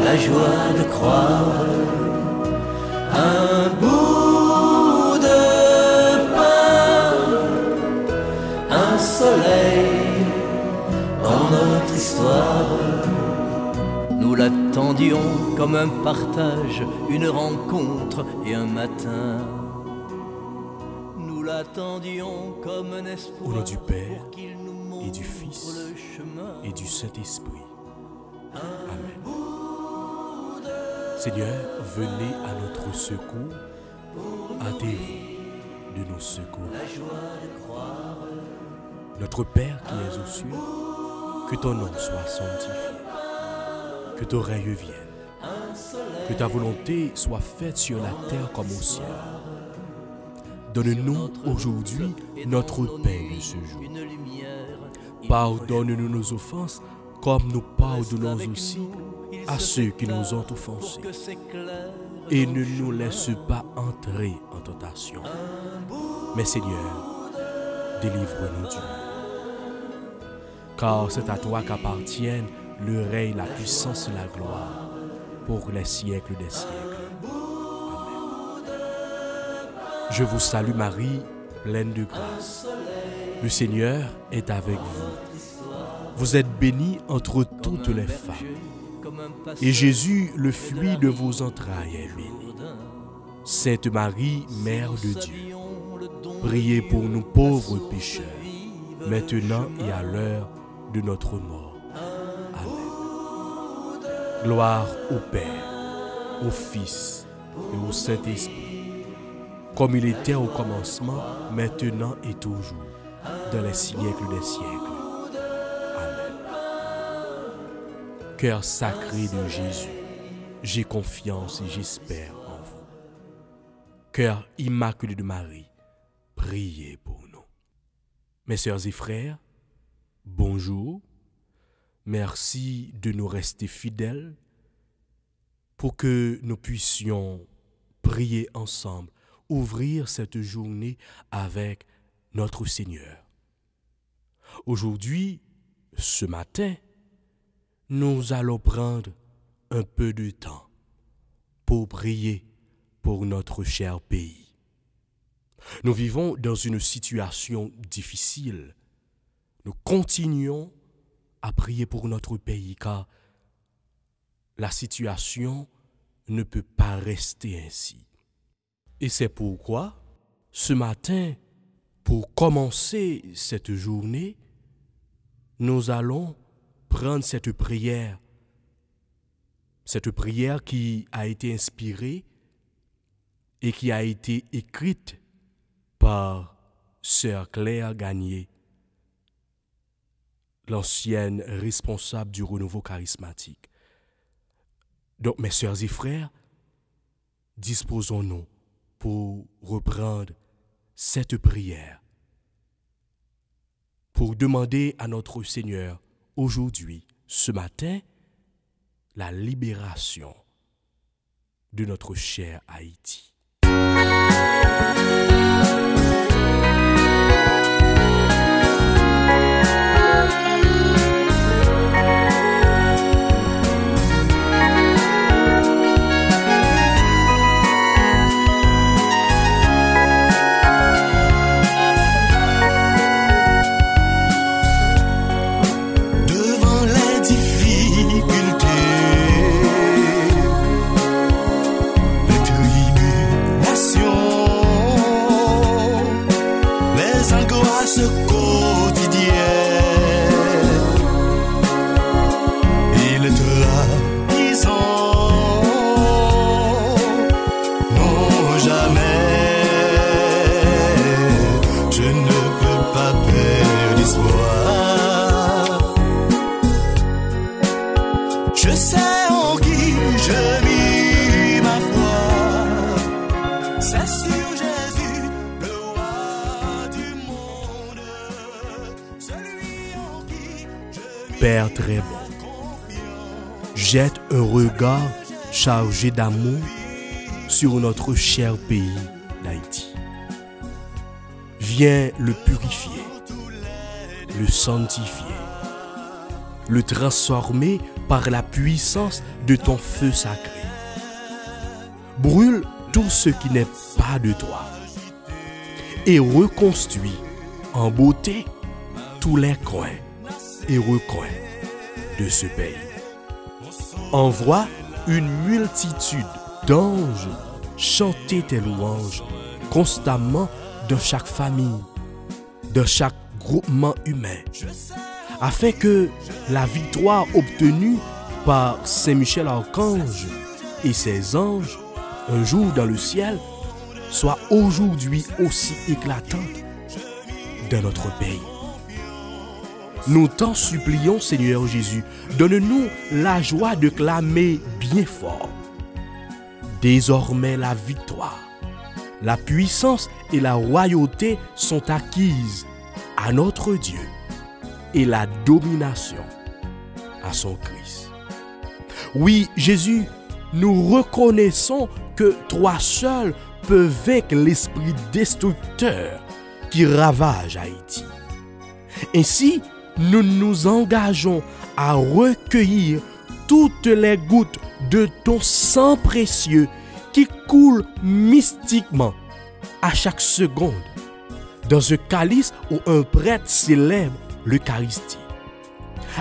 La joie de croire, un bout de pain, un soleil dans notre histoire. Nous l'attendions comme un partage, une rencontre et un matin. Nous l'attendions comme un espoir. Au nom du Père et du Fils et du Saint-Esprit. Amen. Seigneur, venez à notre secours, hâtez-vous de nos secours. Notre Père qui es aux cieux, que ton nom soit sanctifié, que ton règne vienne, que ta volonté soit faite sur la terre comme au ciel. Donne-nous aujourd'hui notre pain de ce jour. Pardonne-nous nos offenses, comme nous pardonnons aussi à ceux qui nous ont offensés. Et ne nous laisse pas entrer en tentation. Mais Seigneur, délivre-nous du mal. Car c'est à toi qu'appartiennent le règne, la puissance et la gloire pour les siècles des siècles. Amen. Je vous salue Marie, pleine de grâce. Le Seigneur est avec vous. Vous êtes bénie entre toutes les femmes. Et Jésus, le fruit de vos entrailles, est béni. Sainte Marie, Mère de Dieu, priez pour nous pauvres pécheurs, maintenant et à l'heure de notre mort. Amen. Gloire au Père, au Fils et au Saint-Esprit, comme il était au commencement, maintenant et toujours, dans les siècles des siècles. Cœur sacré de Jésus, j'ai confiance et j'espère en vous. Cœur immaculé de Marie, priez pour nous. Mes sœurs et frères, bonjour. Merci de nous rester fidèles pour que nous puissions prier ensemble, ouvrir cette journée avec notre Seigneur. Aujourd'hui, ce matin, nous allons prendre un peu de temps pour prier pour notre cher pays. Nous vivons dans une situation difficile. Nous continuons à prier pour notre pays car la situation ne peut pas rester ainsi. Et c'est pourquoi, ce matin, pour commencer cette journée, nous allons prendre cette prière qui a été inspirée et qui a été écrite par Sœur Claire Gagné, l'ancienne responsable du renouveau charismatique. Donc, mes sœurs et frères, disposons-nous pour reprendre cette prière, pour demander à notre Seigneur aujourd'hui, ce matin, la libération de notre cher Haïti. Tribulation Père très bon, jette un regard chargé d'amour sur notre cher pays d'Haïti. Viens le purifier, le sanctifier, le transformer par la puissance de ton feu sacré. Brûle tout ce qui n'est pas de toi et reconstruis en beauté tous les coins et recoins de ce pays. Envoie une multitude d'anges chanter tes louanges constamment dans chaque famille, dans chaque groupement humain, afin que la victoire obtenue par Saint Michel Archange et ses anges un jour dans le ciel soit aujourd'hui aussi éclatante dans notre pays. Nous t'en supplions, Seigneur Jésus, donne-nous la joie de clamer bien fort. Désormais la victoire, la puissance et la royauté sont acquises à notre Dieu et la domination à son Christ. Oui, Jésus, nous reconnaissons que toi seul peux vaincre l'esprit destructeur qui ravage Haïti. Ainsi, nous nous engageons à recueillir toutes les gouttes de ton sang précieux qui coule mystiquement à chaque seconde dans un calice où un prêtre célèbre l'Eucharistie.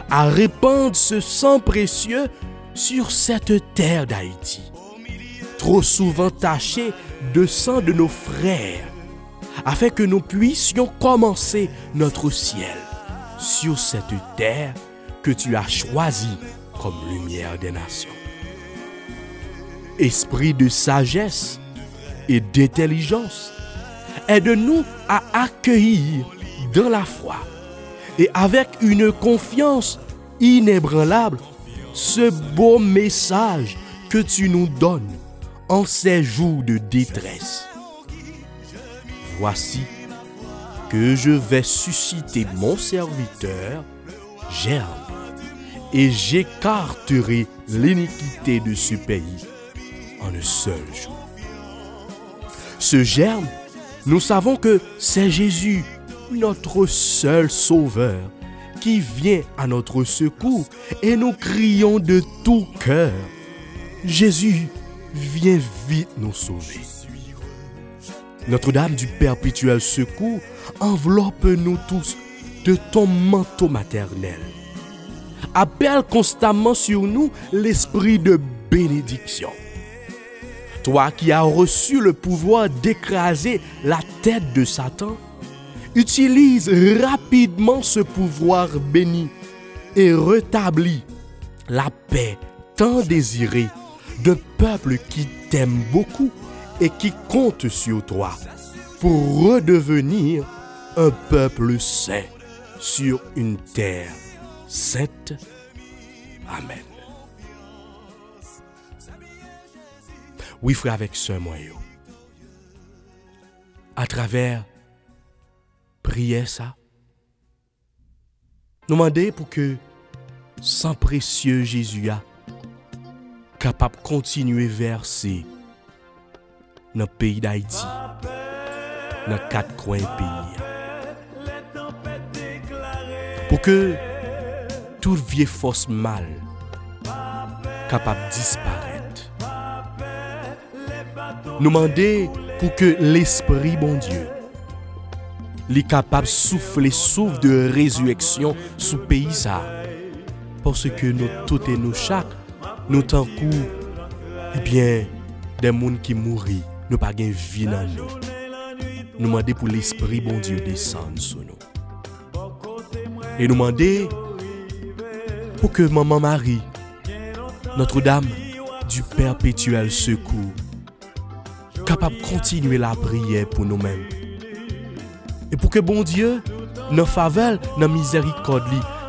À répandre ce sang précieux sur cette terre d'Haïti, trop souvent tachée de sang de nos frères, afin que nous puissions commencer notre ciel sur cette terre que tu as choisie comme lumière des nations. Esprit de sagesse et d'intelligence, aide-nous à accueillir dans la foi et avec une confiance inébranlable ce beau message que tu nous donnes en ces jours de détresse. Voici que je vais susciter mon serviteur, Germe, et j'écarterai l'iniquité de ce pays en un seul jour. Ce Germe, nous savons que c'est Jésus, notre seul sauveur, qui vient à notre secours et nous crions de tout cœur: Jésus, viens vite nous sauver. Notre-Dame du perpétuel secours, enveloppe-nous tous de ton manteau maternel. Appelle constamment sur nous l'esprit de bénédiction. Toi qui as reçu le pouvoir d'écraser la tête de Satan, utilise rapidement ce pouvoir béni et rétablis la paix tant désirée d'un peuple qui t'aime beaucoup et qui compte sur toi pour redevenir un peuple saint sur une terre sainte. Amen. Oui, frère, avec ce moyen, à travers prière ça, nous demandons pour que sang précieux Jésus a capable de continuer à verser dans le pays d'Haïti, dans les 4 coins du pays. Pour que toute vieille force mal capable de disparaître. Nous demandons pour que l'Esprit bon Dieu est capable de souffler souffle de résurrection sous le pays ça. Parce que nous tous et nous chaque, nous tant eh bien, des gens qui mourent, nous pas de vie dans nous. Nous demandons pour l'Esprit bon Dieu descendre sur nous. Et nous demandons pour que Maman Marie, Notre-Dame du perpétuel secours, capable de continuer la prière pour nous-mêmes. Et pour que bon Dieu, dans faveur, dans miséricorde,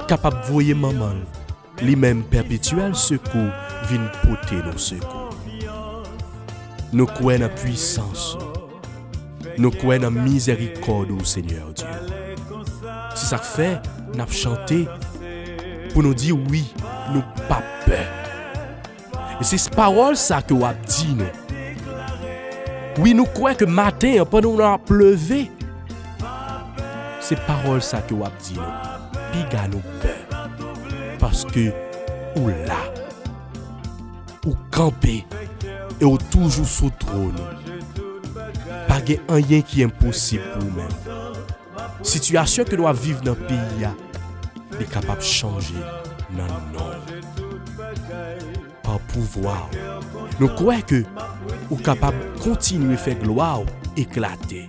capable de voyer maman, lui-même perpétuel secours, vienne porter nos secours. Nous croyons dans la puissance, nous croyons dans la miséricorde au Seigneur Dieu. C'est ça que fait, nous avons chanté pour nous dire oui, nous pas peur. Et c'est cette parole ça que vous avez dit nous. Oui, nous croyons que matin, pendant qu'on a pleuvé, c'est parole ça que vous avez dit nous. Puis nous peur. Parce que ou là, ou camper, et ou toujours sous le trône. Pas de rien qui est impossible pour nous-mêmes. Situation que nous vivons dans le pays est capable de changer. Non, non. Par pouvoir. Nous croyons que nous sommes capables de continuer à faire gloire éclater.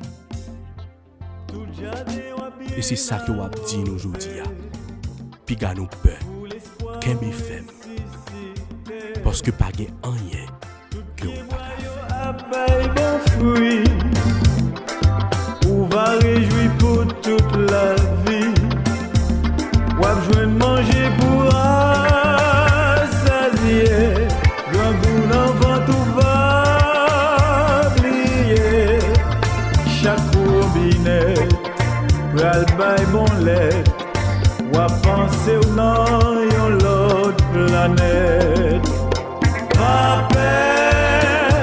Et c'est ça que nous avons dit aujourd'hui. Puis nous peur. Qu'un fait. Parce que pas de rien que nous pas faire. On va réjouir pour toute la vie. Ou à jouer manger pour rassasier. Grand goût d'enfant tout va oublier. Chaque robinet, pral bay bon lait. Ou à penser au nom yon l'autre planète. Pas peur,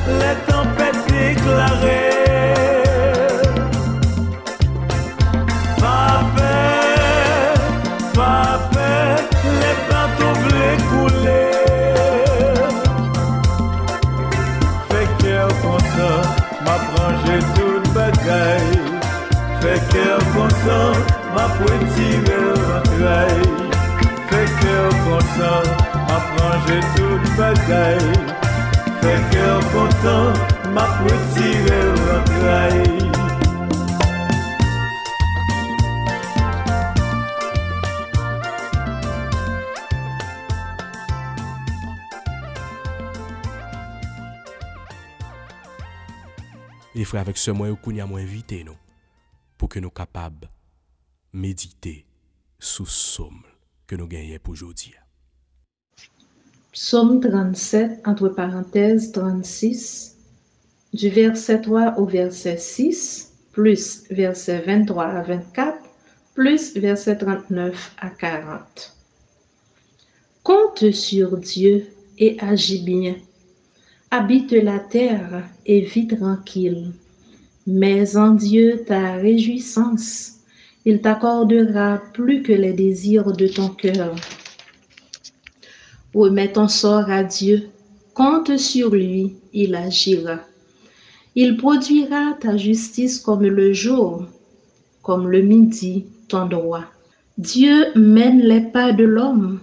les tempêtes déclarées. Fait cœur content, ma poétique rentraille. Fait cœur content, ma prangé toute bagaille. Fait cœur content, ma poétique rentraille. Et frère, avec ce moyen, nous avons invité nous pour que nous soyons capables de méditer sous somme que nous gagnons pour aujourd'hui. Psaume 37, entre parenthèses 36, du verset 3 au verset 6, plus verset 23 à 24, plus verset 39 à 40. Compte sur Dieu et agis bien. Habite la terre et vis tranquille. Mets en Dieu ta réjouissance. Il t'accordera plus que les désirs de ton cœur. Remets ton sort à Dieu. Compte sur lui, il agira. Il produira ta justice comme le jour, comme le midi, ton droit. Dieu mène les pas de l'homme.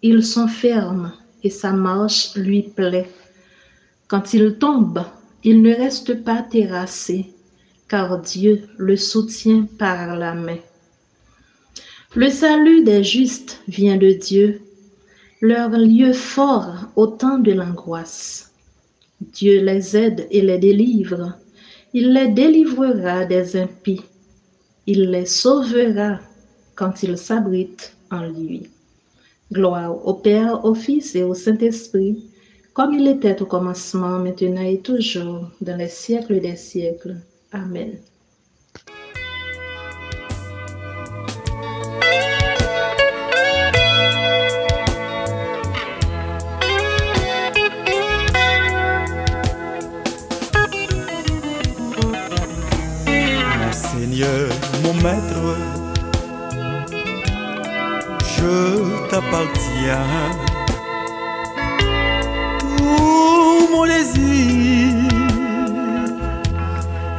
Ils sont fermes et sa marche lui plaît. Quand il tombe, il ne reste pas terrassé, car Dieu le soutient par la main. Le salut des justes vient de Dieu, leur lieu fort au temps de l'angoisse. Dieu les aide et les délivre. Il les délivrera des impies. Il les sauvera quand ils s'abritent en lui. Gloire au Père, au Fils et au Saint-Esprit, comme il était au commencement, maintenant et toujours, dans les siècles des siècles. Amen. Mon Seigneur, mon Maître, je t'appartiens. Mon désir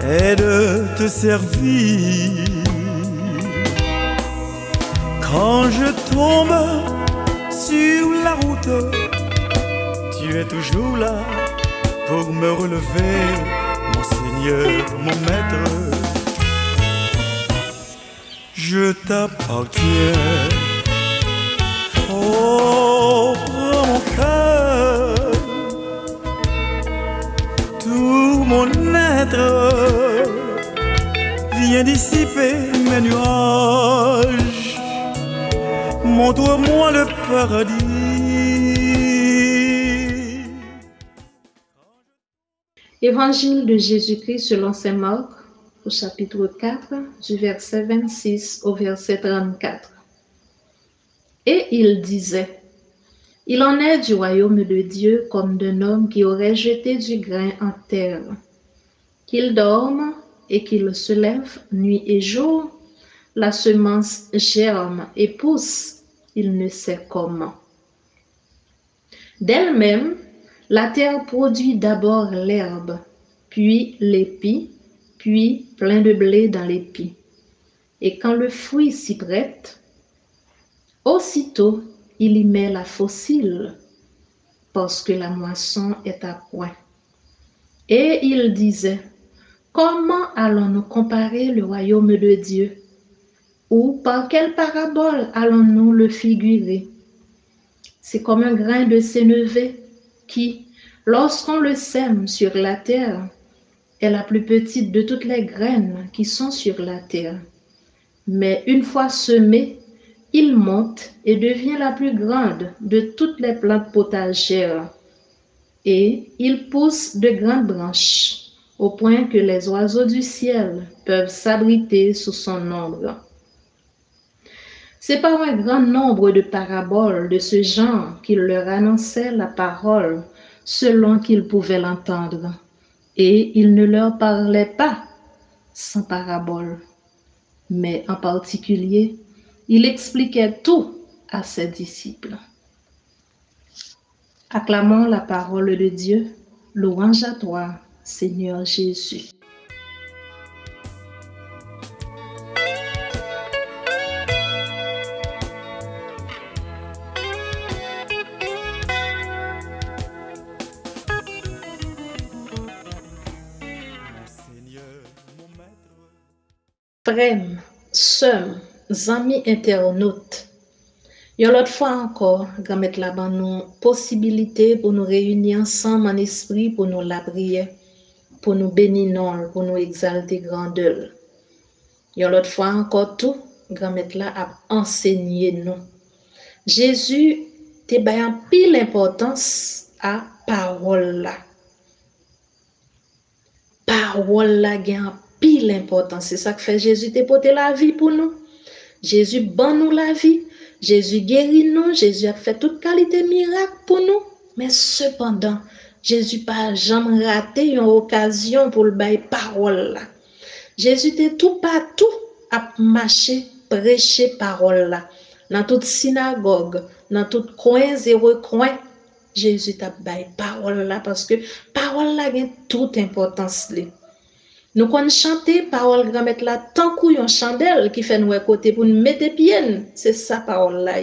est de te servir. Quand je tombe sur la route, tu es toujours là pour me relever. Mon Seigneur, mon Maître, je t'appartiens. Oh, prends mon cœur, tout mon être, viens dissiper mes nuages, montre-moi le paradis. Évangile de Jésus-Christ selon saint Marc, au chapitre 4, du verset 26 au verset 34. Et il disait, il en est du royaume de Dieu comme d'un homme qui aurait jeté du grain en terre, qu'il dorme et qu'il se lève nuit et jour, la semence germe et pousse, il ne sait comment. D'elle-même, la terre produit d'abord l'herbe, puis l'épi, puis plein de blé dans l'épi. Et quand le fruit s'y prête, aussitôt il y met la faucille, parce que la moisson est à point. Et il disait, comment allons-nous comparer le royaume de Dieu? Ou par quelle parabole allons-nous le figurer? C'est comme un grain de sénévé qui, lorsqu'on le sème sur la terre, est la plus petite de toutes les graines qui sont sur la terre. Mais une fois semé, il monte et devient la plus grande de toutes les plantes potagères. Et il pousse de grandes branches, au point que les oiseaux du ciel peuvent s'abriter sous son ombre. C'est par un grand nombre de paraboles de ce genre qu'il leur annonçait la parole selon qu'ils pouvaient l'entendre. Et il ne leur parlait pas sans parabole, mais en particulier, il expliquait tout à ses disciples. Acclamons la parole de Dieu, louange à toi, Seigneur Jésus. Frères, sœurs, amis internautes, yon l'autre fois encore, mettre là-bas nous possibilité pour nous réunir ensemble en esprit pour nous la prière, pour nous bénir, pour nous exalter grandeur. Yon l'autre fois encore tout, mettre là à enseigner nous. Jésus te bayan pile importance à parole là. Parole là gagne pile importance. C'est ça que fait Jésus te porter la vie pour nous. Jésus ban nous la vie. Jésus guérit nous. Jésus a fait toute qualité miracle pour nous. Mais cependant, Jésus pas jamais raté une occasion pour le bailler parole là. Jésus te tout partout à marcher, prêcher parole là. Dans toute synagogue, dans tout coin, zéro coin, Jésus t'a baillé parole là parce que parole là a toute importance là. Nous qu'on chanter parole grand mettre là tant qu'on yon chandelle qui fait nous côté pour nous mettre pieds, c'est ça parole là.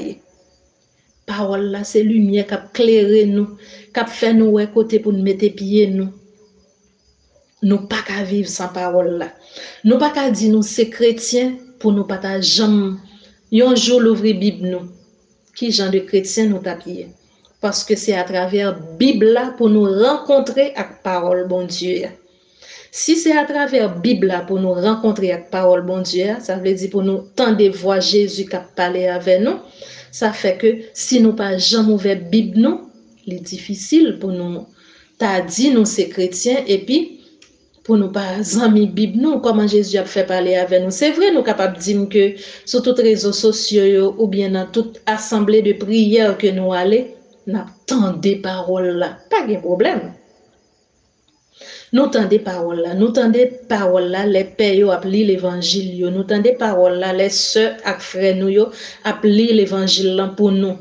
Parole là c'est lumière qui éclairer nous, qui fait nous côté pour nous mettre pieds nous. Nous pas qu'à vivre sans parole là. Nous pas qu'à dire nous c'est chrétien pour nous pas jamais yon jour l'ouvrir Bible nous. Qui genre de chrétien nous tapier? Parce que c'est à travers Bible là pour nous rencontrer avec parole bon Dieu. Si c'est à travers Bible là pour nous rencontrer avec parole bon Dieu, ça veut dire pour nous tendre voir Jésus qui a parlé avec nous. Ça fait que si nous pas jamais ouvert Bible nous, c'est difficile pour nous t'a dit nous c'est chrétiens et puis pour nous pas amis Bible nous comment Jésus a fait parler avec nous. C'est vrai nous capable dire que sur tous les réseaux sociaux ou bien dans toute assemblée de prière que nous allons, n'a tendez paroles là, pas de problème. Nous tendez paroles là, nous tendez paroles là, les pères yo ap li l'évangile yo, nous tendez paroles là, les sœurs ak frères nous yo ap li l'évangile là pour nous.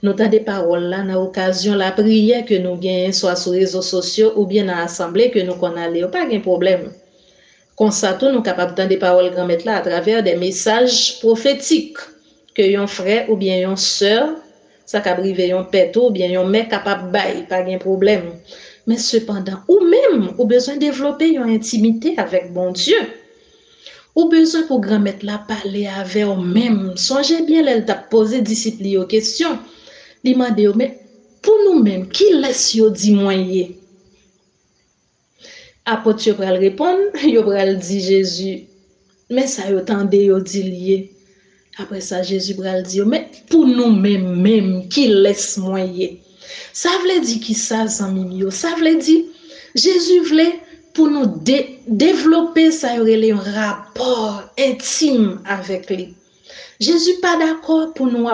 Nous tendez paroles là dans occasion la prière que nous gagnons soit sur les réseaux sociaux ou bien dans l'assemblée que nous qu'on aller, pas de problème. Comme ça tout nous capable tendre paroles grand mettre là à travers des messages prophétiques que yon frère ou bien yon sœur ça ka brivé yon père ou bien yon mère capable bail, pas de problème. Mais cependant, ou même, ou besoin de développer une intimité avec bon Dieu. Ou besoin pour grand-mère la parler avec ou même. Songez bien, elle t'a posé discipline aux questions. Demandez, mais pour nous-mêmes, qui laisse yo di moyen? Apôtre yo pral répondre, yo pral dit Jésus, mais ça yo tande yo di lié. Après ça, Jésus pral dit, mais pour nous-mêmes, même, qui laisse moyen? Ça veut dire qui ça, zami yo? Ça veut dire Jésus voulait pour nous développer ça un rapport intime avec lui. Jésus pas d'accord pour nous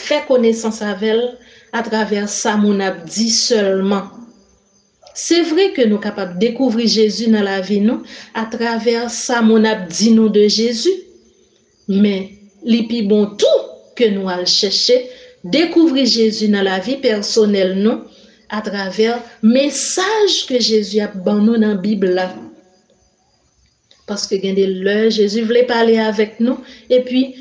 fait connaissance avec elle à travers ça mon a dit seulement. C'est vrai que nous sommes capables de découvrir Jésus dans la vie nous à travers ça mon a dit nous de Jésus. Mais les plus bon tout que nous allons chercher découvrir Jésus dans la vie personnelle nous à travers message que Jésus a ban nous dans la Bible là. Parce que Jésus voulait parler avec nous et puis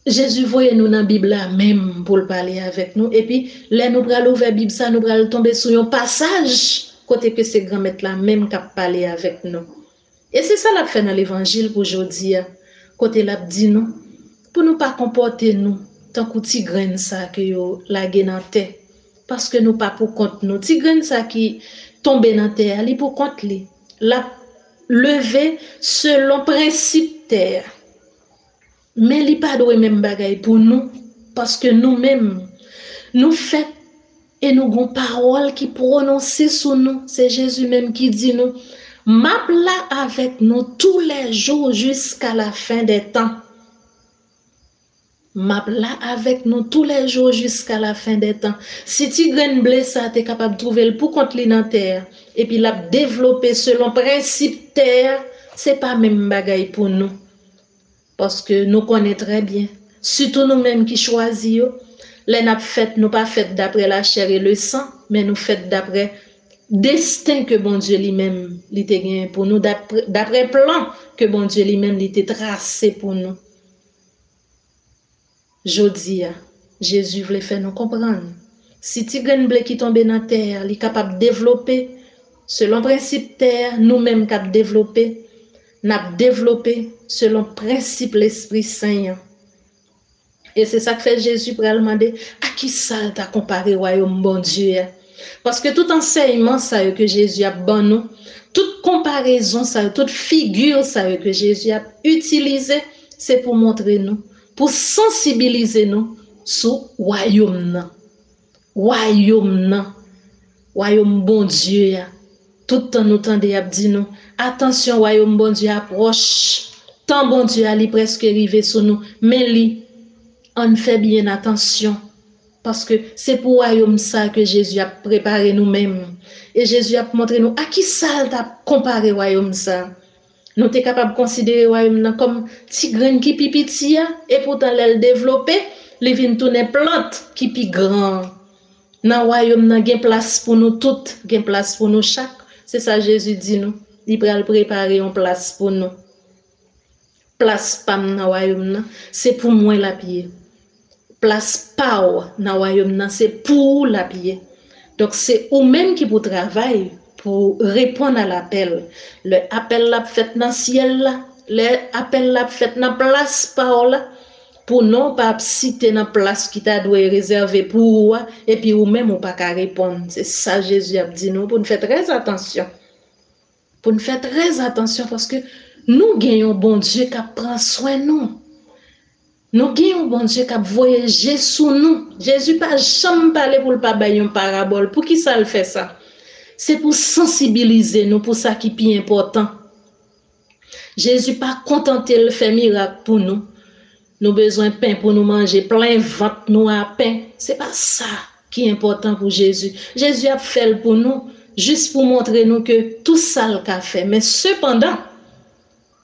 Jésus voyait nous dans la Bible là même pour parler avec nous et puis là nous pral ouvrir Bible ça nous pral tomber sur un passage côté que c'est grand maître là même qui a parlé avec nous. Et c'est ça l'a fait dans l'évangile pour aujourd'hui côté l'a dit nous pour nous pas comporter nous tant que petit grain ça que yo lagué dans terre parce que nous pas pour compte nous petit grain ça qui tomber dans terre li pour compte li la lever selon principe terre. Mais li pas doit même bagaille pour nous parce que nous-mêmes nous fait et nous avons parole qui prononcée sur nous, c'est Jésus même qui dit nous m'a là avec nous tous les jours jusqu'à la fin des temps. M'a là avec nous tous les jours jusqu'à la fin des temps. Si tu grain blé ça tu es capable de trouver le pour contre li dans terre et puis l'a développer selon principe terre, c'est pas même bagaille pour nous. Parce que nous connaissons très bien, surtout nous-mêmes qui choisissons, les n'a fait, nous pas fait d'après la chair et le sang, mais nous fait d'après destin que bon Dieu lui-même l'était gagné pour nous, d'après plan que bon Dieu lui-même l'était tracé pour nous. Jodi, Jésus voulait faire nous comprendre. Si tu grain blé qui tombe dans terre, il est capable de développer selon principe terre, nous-mêmes cap développer. N'a développé selon principe l'Esprit Saint. Et c'est ça que fait Jésus pour demander à qui ça t'a comparé royaume bon Dieu. Parce que tout enseignement ça que Jésus a bon nous, toute comparaison ça, toute figure ça que Jésus a utilisé, c'est pour montrer nous, pour sensibiliser nous sur royaume bon Dieu. Tout le temps nous tendez à dire nous attention royaume bon Dieu approche tant bon Dieu ali presque arrivé sur nous mais li on fait bien attention parce que c'est pour royaume ça que Jésus a préparé nous-mêmes et Jésus a montré nous à qui ça t'a comparé royaume ça nous t'es capable de considérer royaume comme petit grain qui petit et pourtant l'elle développé les vient tourner plante qui pi grand dans royaume nan gen place pour nous toutes gen place pour nous chaque. C'est ça Jésus dit nous, il va préparer une place pour nous. Place pam na royaume c'est pour moi la pied. Place pa na royaume c'est pour la pied. Donc c'est ou même qui pour travail pour répondre à l'appel. Le appel l'a fait dans ciel là, le appel l'a fait dans place pa là pour non pas citer dans place qui t'a doit réserver pour et puis ou même ou pas qu'à répondre. C'est ça Jésus a dit nous pour nous faire très attention. Pour nous faire très attention parce que nous gagnons bon Dieu qui prend soin de nous. Nous gagnons bon Dieu qui voyager sous nous. Jésus pas jamais parlé pour pas bailler une parabole. Pour qui ça le fait ça? C'est pour sensibiliser nous pour ça qui est plus important. Jésus pas contenté de faire miracle pour nous. Nous besoin de pain pour nous manger, plein ventre nous à pain. C'est pas ça qui est important pour Jésus. Jésus a fait pour nous juste pour montrer nous que tout ça le qu'a fait. Mais cependant,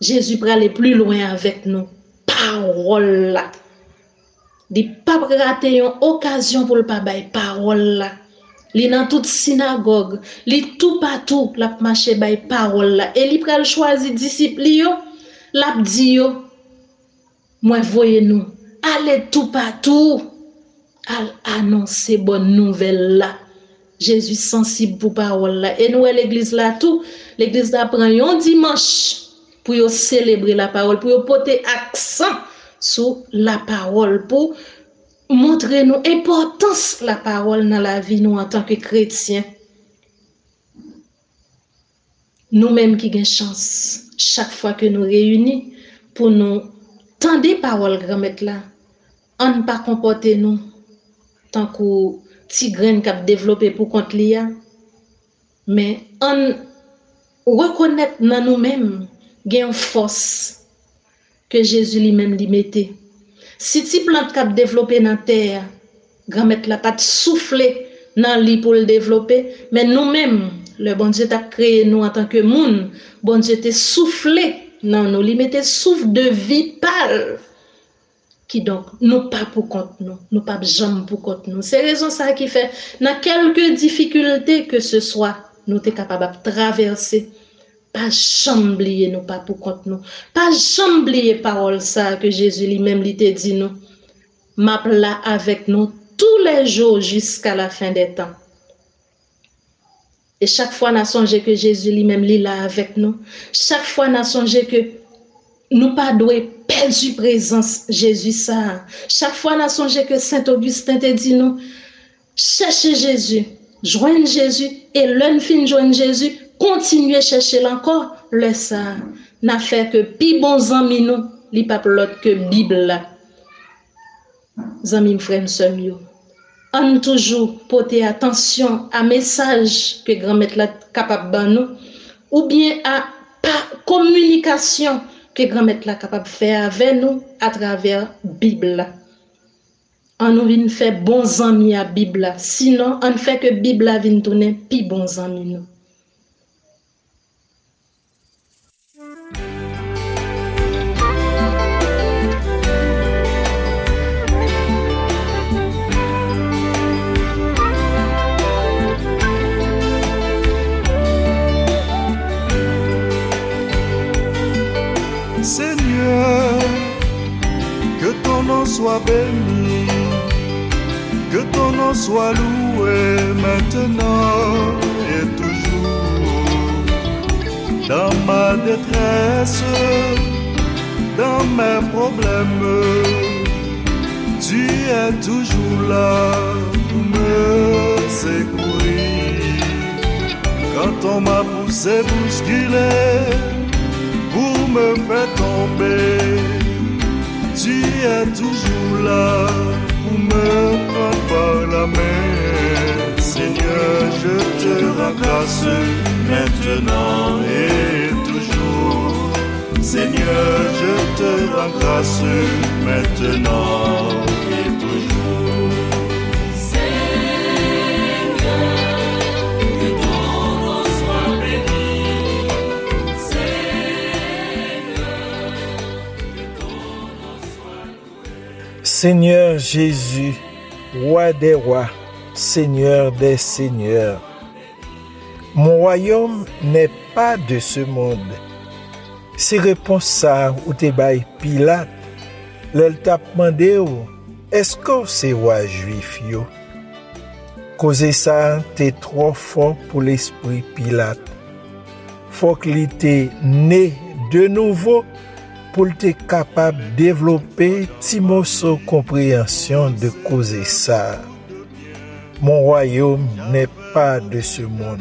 Jésus peut aller plus loin avec nous. Parole là. Il pas rater une occasion pour le pas bailler parole là. Li dans toute synagogue, li tout partout la marcher bailler parole là et li pral choisir disciples yo, l'a dit yo moi voyez-nous, allez tout partout, à annoncer bonne nouvelle là. Jésus sensible pour parole là. Et nous, l'église là tout, l'église là prend un dimanche pour célébrer la parole, pour porter accent sur la parole, pour montrer nous l'importance de la parole dans la vie nous en tant que chrétiens. Nous-mêmes qui avons chance, chaque fois que nous réunis, pour nous tendez parole grand-mère là, on ne pas comporter nous tant que petit grain qu'a développé pour contre l'IA, mais on reconnaître dans nous-mêmes une force que Jésus lui-même lui mettait. Si ti plante k'ap développer dans terre, grand-mère la pas souffler dans li pour le développer, mais nous-mêmes, le bon Dieu t'a créé nous en tant que monde, bon Dieu t'a soufflé dans nous, il mettait souffle de vie pâle. Qui donc nous pas pour compte nous pas jamais pour compte nous. C'est raison ça qui fait dans quelques difficultés que ce soit, nous t'es capable de traverser. Pas jamais oublier nous pas pour compte nous. Pas jamais oublier parole ça que Jésus lui-même lui t'a dit nous. M'a là avec nous tous les jours jusqu'à la fin des temps. Et chaque fois n'a songé que Jésus lui-même lui là avec nous. Chaque fois n'a songé que nous pas doué perdu présence Jésus ça. Chaque fois n'a songé que Saint Augustin te dit nous cherchez Jésus, joignez Jésus et l'un fin joindre Jésus, continuez chercher encore le ça. N'a fait que pi bons amis nous, li pas l'autre que Bible là. Amis frères sœurs yo. On toujours porter attention à message que grand-mère là capable ban nous ou bien à communication que grand-mère là capable faire avec nous à travers Bible. On nous vient faire bons amis à Bible, sinon on fait que Bible vient tourner pi bons amis nous. Seigneur, que ton nom soit béni, que ton nom soit loué maintenant et toujours. Dans ma détresse, dans mes problèmes, tu es toujours là pour me secourir. Quand on m'a poussé, bousculé, pour me faire tomber, tu es toujours là pour me prendre par la main. Seigneur, je te rends grâce maintenant et toujours. Seigneur, je te rends grâce maintenant et toujours. Seigneur Jésus, roi des rois, Seigneur des seigneurs, mon royaume n'est pas de ce monde. C'est réponse ça ou te bail Pilate, l'el t'a demandé ou est-ce que c'est roi juif yo? Cause ça t'es trop fort pour l'esprit Pilate. Faut qu'il t'ait né de nouveau pour être capable de développer timoso compréhension de causer ça. Mon royaume n'est pas de ce monde.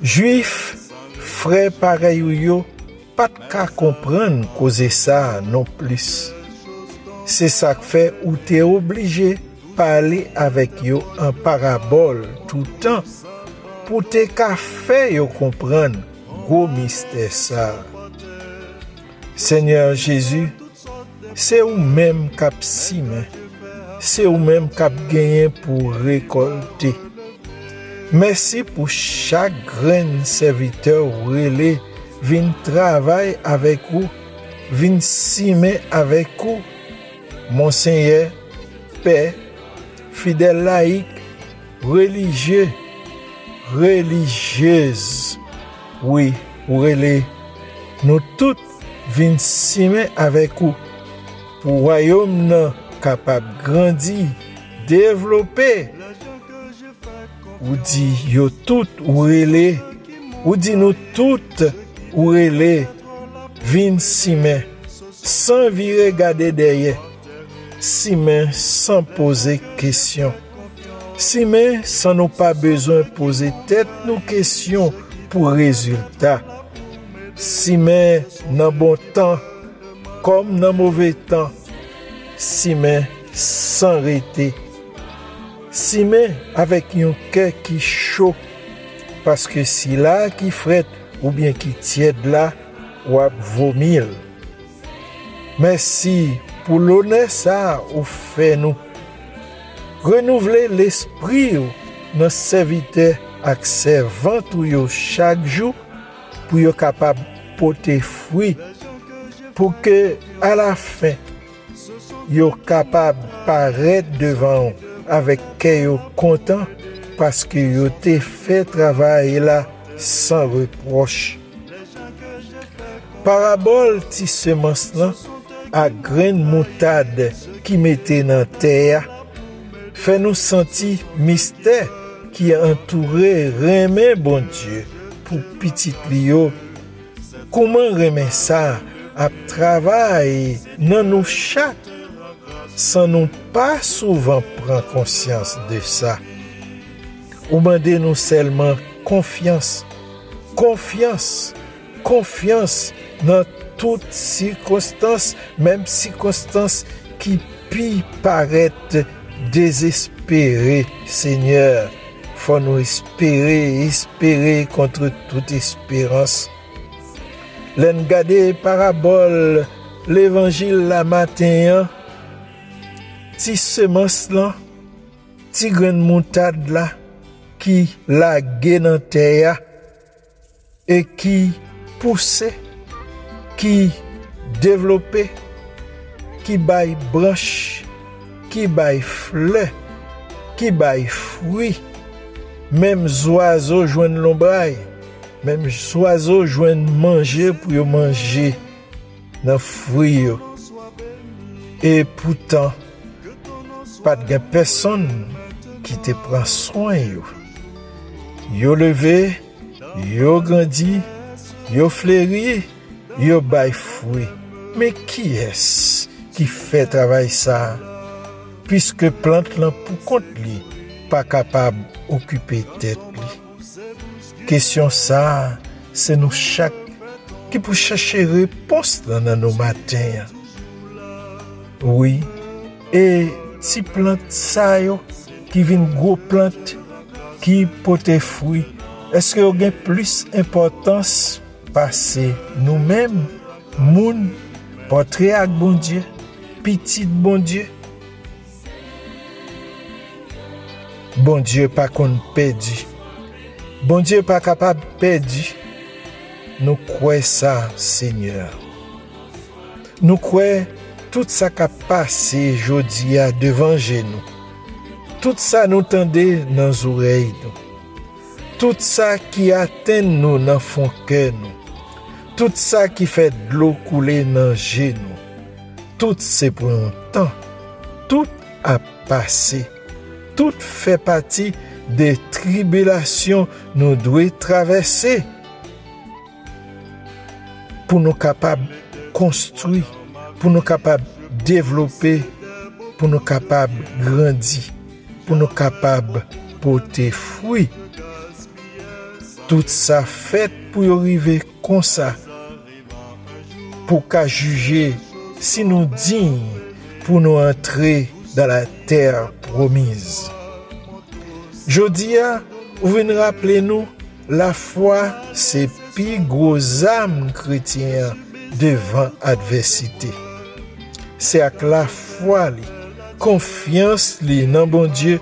Juif, frère pareil ou yo, pas de cas comprendre causer ça non plus. C'est ça que fait ou t'es obligé parler avec yo en parabole tout le temps pour te ka faire yo comprendre gros mystère ça. Seigneur Jésus, c'est ou même cap simen, c'est ou même cap gagner pour récolter. Merci pour chaque grain serviteur relais vin travailler avec vous, vin simer avec vous. Mon Seigneur, Père, fidèle laïque, religieux, religieuse, oui, relais, nous toutes vin simer avec vous pour royaume non capable grandir, développer. Ou dit yo tout ou relais, ou dit nous toutes ou relais vin simer sans virer regarder derrière, simer sans poser question, simer sans nous pas besoin poser tête nos questions pour résultat. Si mais dans bon temps comme dans mauvais temps, si mais sans arrêter, si mais avec un cœur qui chaud, parce que si là qui frette ou bien qui tiède là, ou vomir. Merci pour l'honneur ça ou fait nous. Renouveler l'esprit dans serviteur ak servant yo chaque jour pour yo capable porter fruit pour que à la fin yo capable paraître devant avec cœur yo content parce que yo te fait travail là sans reproche. Parabole ti semence là à graine moutade qui mettait dans terre fait nous sentir mystère qui est entouré remet bon Dieu pour petit lio. Comment remet ça à travail dans nous chaque sans nous pas souvent prendre conscience de ça. Ou demander nous seulement confiance dans toutes circonstances, même circonstances qui pi paraître désespérées, Seigneur. Faut nous espérer contre toute espérance. L'en garder parabole l'évangile la matin, ti semence là, ti graine moutade là qui la dans terre et qui poussait, qui développait, qui baille branche, qui baille fleur, qui baille fruit. Même oiseaux joignent l'ombraille, même oiseaux joignent manger pour manger dans fruit. Et pourtant, pas de personne qui te prend soin. Yo levé, yo grandi, yo fleuri, yo baille fruit. Mais qui est-ce qui fait travail ça? Puisque plante là pour compte li, pas capable occuper tête li. Question ça, c'est nous chaque qui pour chercher réponse dans nos matins. Oui, et si plante ça yo qui vient gros plante qui porte fruit, est-ce que y a plus importance passer nous-mêmes moun portrait avec bon Dieu, petit bon Dieu? Bon Dieu pas qu'on perdu. Bon Dieu pas capable perdu. Nous croyons ça, Seigneur. Nous croyons tout ça qui a passé aujourd'hui devant nous. Tout ça nous tendait dans nos oreilles. Tout ça qui atteint nous dans fond cœur nous. Tout ça qui fait de l'eau couler dans genoux. Tout c'est pour un temps. Tout a passé. Tout fait partie des tribulations nous devons traverser pour nous capables de construire, pour nous capables de développer, pour nous capables de grandir, pour nous capables de porter fruit. Tout ça fait pour arriver comme ça, pour qu'à juger si nous dignes pour nous entrer dans la terre promise. Jodia, vous venez rappeler nous, la foi c'est plus gros âme chrétien devant adversité. C'est avec la foi, confiance dans bon Dieu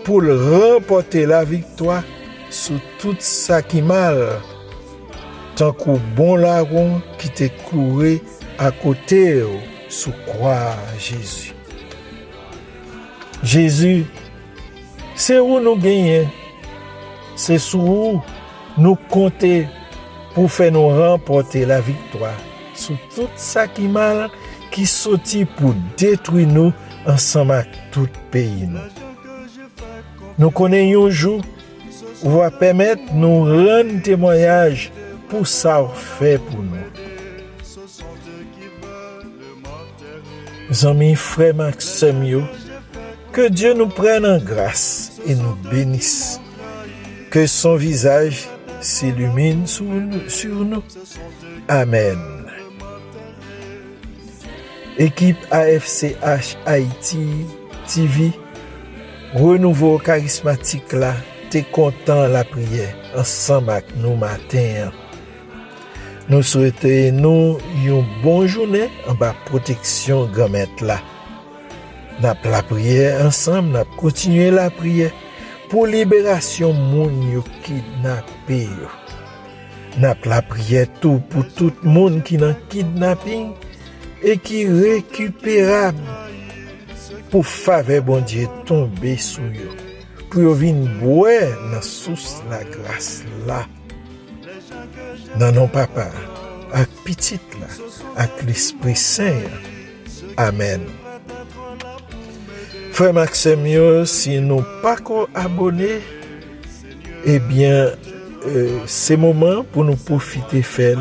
pour remporter la victoire sur tout ça qui mal. Tant qu'au bon larron qui te cloué à côté sous croix Jésus. Jésus, c'est où nous gagnons, c'est sur où nous compter pour faire nous remporter la victoire sur tout ça qui mal, qui sortit pour détruire nous ensemble avec tout pays. Nous connaissons un jour où va permettre nous rendre témoignage pour ça fait pour nous. Amis, frères, Maxime, que Dieu nous prenne en grâce et nous bénisse. Que son visage s'illumine sur nous. Amen. Équipe AFCH Haïti TV, renouveau charismatique là, t'es content la prière ensemble avec nous matin. Nous souhaitons nous une bonne journée en bas protection grand-mère là. N'a la prière ensemble, n'a continuer la prière pour libération moun yo kidnappé. N'a la prière tout pour tout monde qui dans kidnapping et qui récupérable pour faveur bon Dieu tomber sur yo. Pour yo vinn boire dans source la grâce là. Non papa, avec petite là, avec l'Esprit Saint. Amen. Frère Maxime, si nous pas abonnés, eh bien, c'est moment pour nous profiter faire.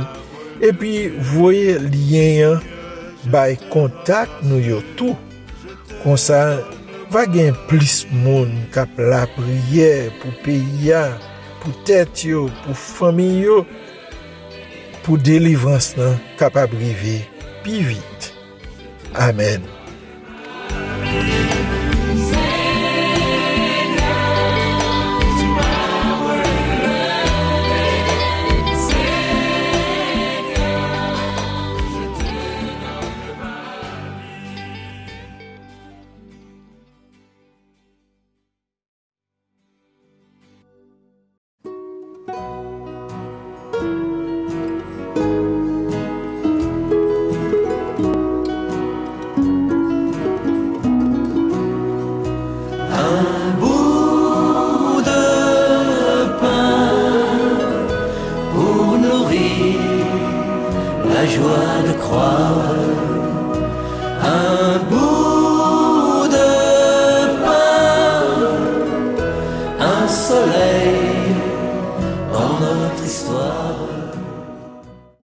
Et puis, voyez lien, by contact nous yo tout. Comme ça, va gagner plus monde cap la prière pour pays, pour tête yo, pour famille yo, pour délivrance nan capable arriver plus vite. Amen. La joie de croire un bout